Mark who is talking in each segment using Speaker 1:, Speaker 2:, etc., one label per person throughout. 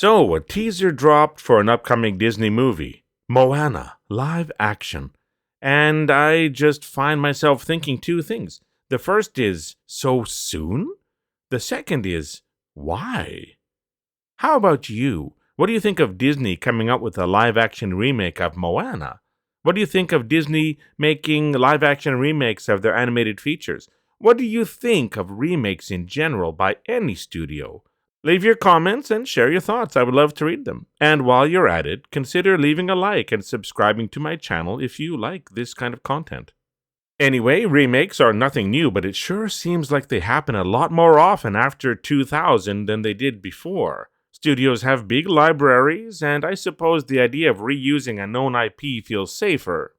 Speaker 1: So, a teaser dropped for an upcoming Disney movie, Moana, live action. And I just find myself thinking two things. The first is, so soon? The second is, why? How about you? What do you think of Disney coming up with a live action remake of Moana? What do you think of Disney making live action remakes of their animated features? What do you think of remakes in general by any studio? Leave your comments and share your thoughts. I would love to read them. And while you're at it, consider leaving a like and subscribing to my channel if you like this kind of content. Anyway, remakes are nothing new, but it sure seems like they happen a lot more often after 2000 than they did before. Studios have big libraries, and I suppose the idea of reusing a known IP feels safer.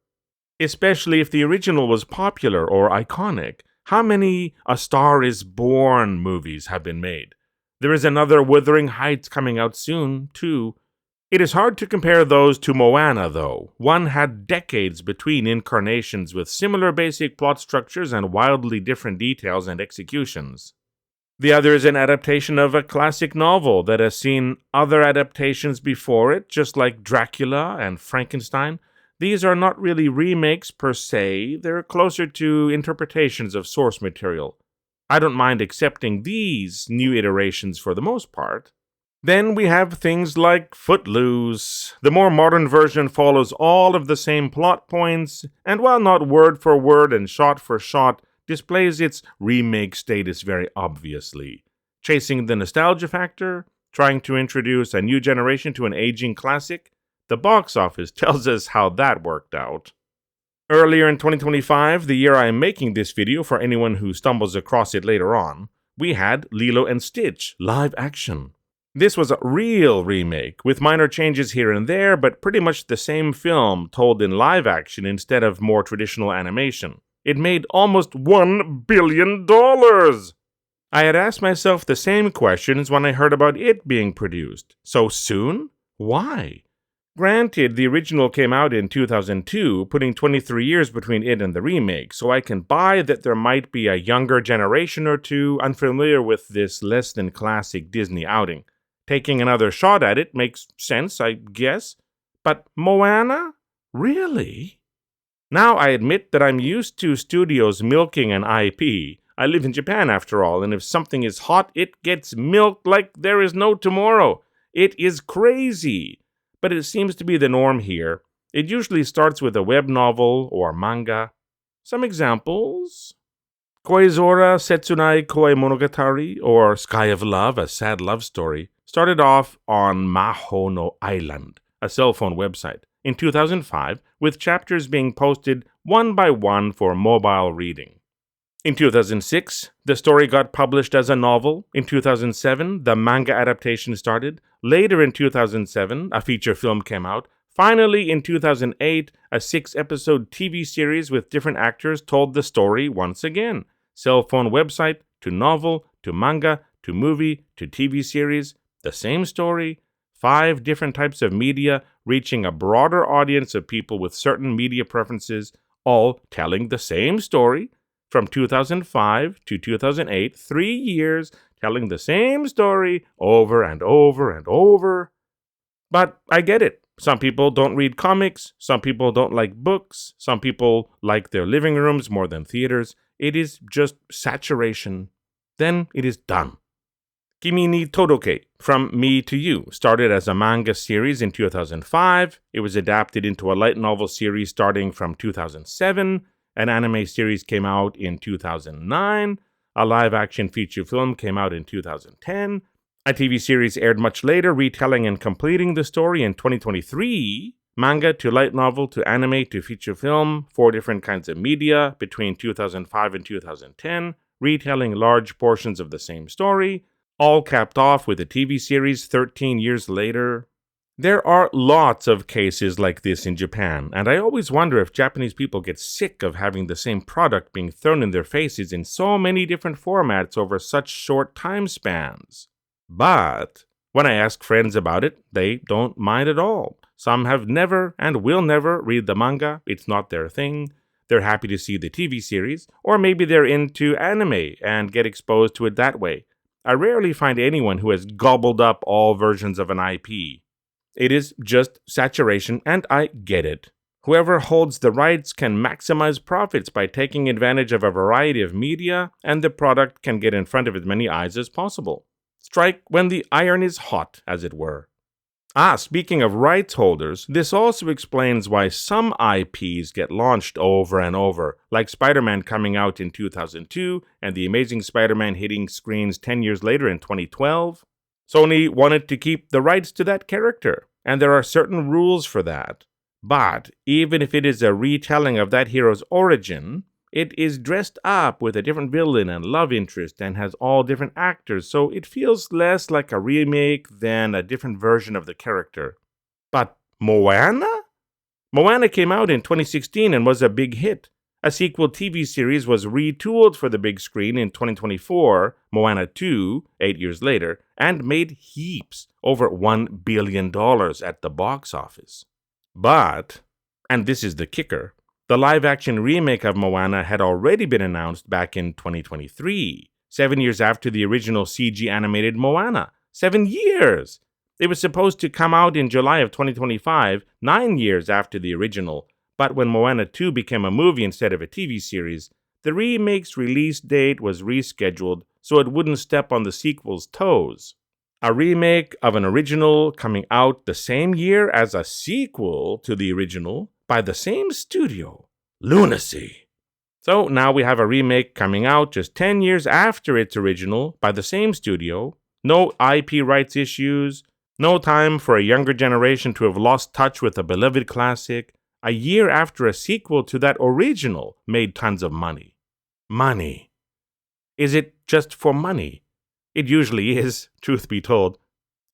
Speaker 1: Especially if the original was popular or iconic. How many A Star is Born movies have been made? There is another Wuthering Heights coming out soon, too. It is hard to compare those to Moana, though. One had decades between incarnations with similar basic plot structures and wildly different details and executions. The other is an adaptation of a classic novel that has seen other adaptations before it, just like Dracula and Frankenstein. These are not really remakes per se, they're closer to interpretations of source material. I don't mind accepting these new iterations for the most part. Then we have things like Footloose. The more modern version follows all of the same plot points, and while not word for word and shot for shot, displays its remake status very obviously. Chasing the nostalgia factor, trying to introduce a new generation to an aging classic, the box office tells us how that worked out. Earlier in 2025, the year I am making this video for anyone who stumbles across it later on, we had Lilo and Stitch live action. This was a real remake, with minor changes here and there, but pretty much the same film told in live action instead of more traditional animation. It made almost $1 billion! I had asked myself the same questions when I heard about it being produced. So soon? Why? Granted, the original came out in 2002, putting 23 years between it and the remake, so I can buy that there might be a younger generation or two unfamiliar with this less-than-classic Disney outing. Taking another shot at it makes sense, I guess. But Moana? Really? Now I admit that I'm used to studios milking an IP. I live in Japan after all, and if something is hot, it gets milked like there is no tomorrow. It is crazy. But it seems to be the norm here. It usually starts with a web novel or manga. Some examples: Koizora Setsunai Koi Monogatari, or Sky of Love, a sad love story, started off on Maho no Island, a cell phone website, in 2005, with chapters being posted one by one for mobile reading. In 2006, the story got published as a novel. In 2007, the manga adaptation started. Later in 2007, a feature film came out. Finally, in 2008, a 6-episode TV series with different actors told the story once again. Cell phone website, to novel, to manga, to movie, to TV series. The same story. 5 different types of media, reaching a broader audience of people with certain media preferences, all telling the same story. From 2005 to 2008, 3 years telling the same story over and over and over. But I get it. Some people don't read comics, some people don't like books, some people like their living rooms more than theaters. It is just saturation. Then it is done. Kimi ni Todoke, From Me to You, started as a manga series in 2005. It was adapted into a light novel series starting from 2007. An anime series came out in 2009. A live-action feature film came out in 2010. A TV series aired much later, retelling and completing the story in 2023. Manga to light novel to anime to feature film, 4 different kinds of media between 2005 and 2010, retelling large portions of the same story, all capped off with a TV series 13 years later. There are lots of cases like this in Japan, and I always wonder if Japanese people get sick of having the same product being thrown in their faces in so many different formats over such short time spans. But when I ask friends about it, they don't mind at all. Some have never and will never read the manga. It's not their thing. They're happy to see the TV series, or maybe they're into anime and get exposed to it that way. I rarely find anyone who has gobbled up all versions of an IP. It is just saturation, and I get it. Whoever holds the rights can maximize profits by taking advantage of a variety of media, and the product can get in front of as many eyes as possible. Strike when the iron is hot, as it were. Speaking of rights holders, this also explains why some IPs get launched over and over, like Spider-Man coming out in 2002 and The Amazing Spider-Man hitting screens 10 years later in 2012. Sony wanted to keep the rights to that character, and there are certain rules for that. But even if it is a retelling of that hero's origin, it is dressed up with a different villain and love interest and has all different actors, so it feels less like a remake than a different version of the character. But Moana? Moana came out in 2016 and was a big hit. A sequel TV series was retooled for the big screen in 2024, Moana 2, 8 years later, and made heaps, over $1 billion at the box office. But, and this is the kicker, the live-action remake of Moana had already been announced back in 2023, 7 years after the original CG animated Moana. 7 years! It was supposed to come out in July of 2025, 9 years after the original, but when Moana 2 became a movie instead of a TV series, the remake's release date was rescheduled so it wouldn't step on the sequel's toes. A remake of an original coming out the same year as a sequel to the original by the same studio. Lunacy. So now we have a remake coming out just 10 years after its original by the same studio. No IP rights issues. No time for a younger generation to have lost touch with a beloved classic. A year after a sequel to that original made tons of money. Money. Is it just for money? It usually is, truth be told.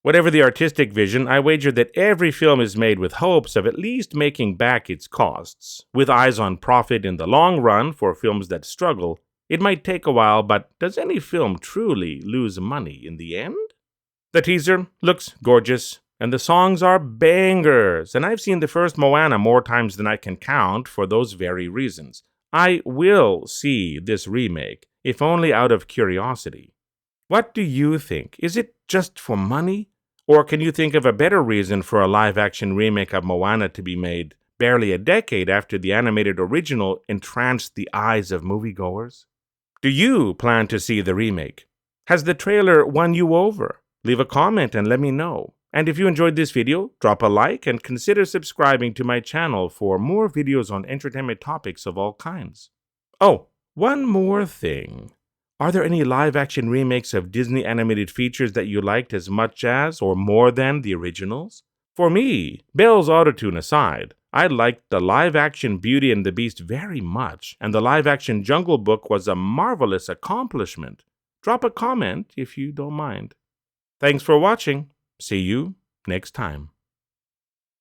Speaker 1: Whatever the artistic vision, I wager that every film is made with hopes of at least making back its costs. With eyes on profit in the long run for films that struggle, it might take a while, but does any film truly lose money in the end? The teaser looks gorgeous, and the songs are bangers, and I've seen the first Moana more times than I can count for those very reasons. I will see this remake, if only out of curiosity. What do you think? Is it just for money? Or can you think of a better reason for a live-action remake of Moana to be made barely a decade after the animated original entranced the eyes of moviegoers? Do you plan to see the remake? Has the trailer won you over? Leave a comment and let me know. And if you enjoyed this video, drop a like and consider subscribing to my channel for more videos on entertainment topics of all kinds. Oh, one more thing. Are there any live-action remakes of Disney animated features that you liked as much as or more than the originals? For me, Belle's Autotune aside, I liked the live-action Beauty and the Beast very much, and the live-action Jungle Book was a marvelous accomplishment. Drop a comment if you don't mind. Thanks for watching. See you next time.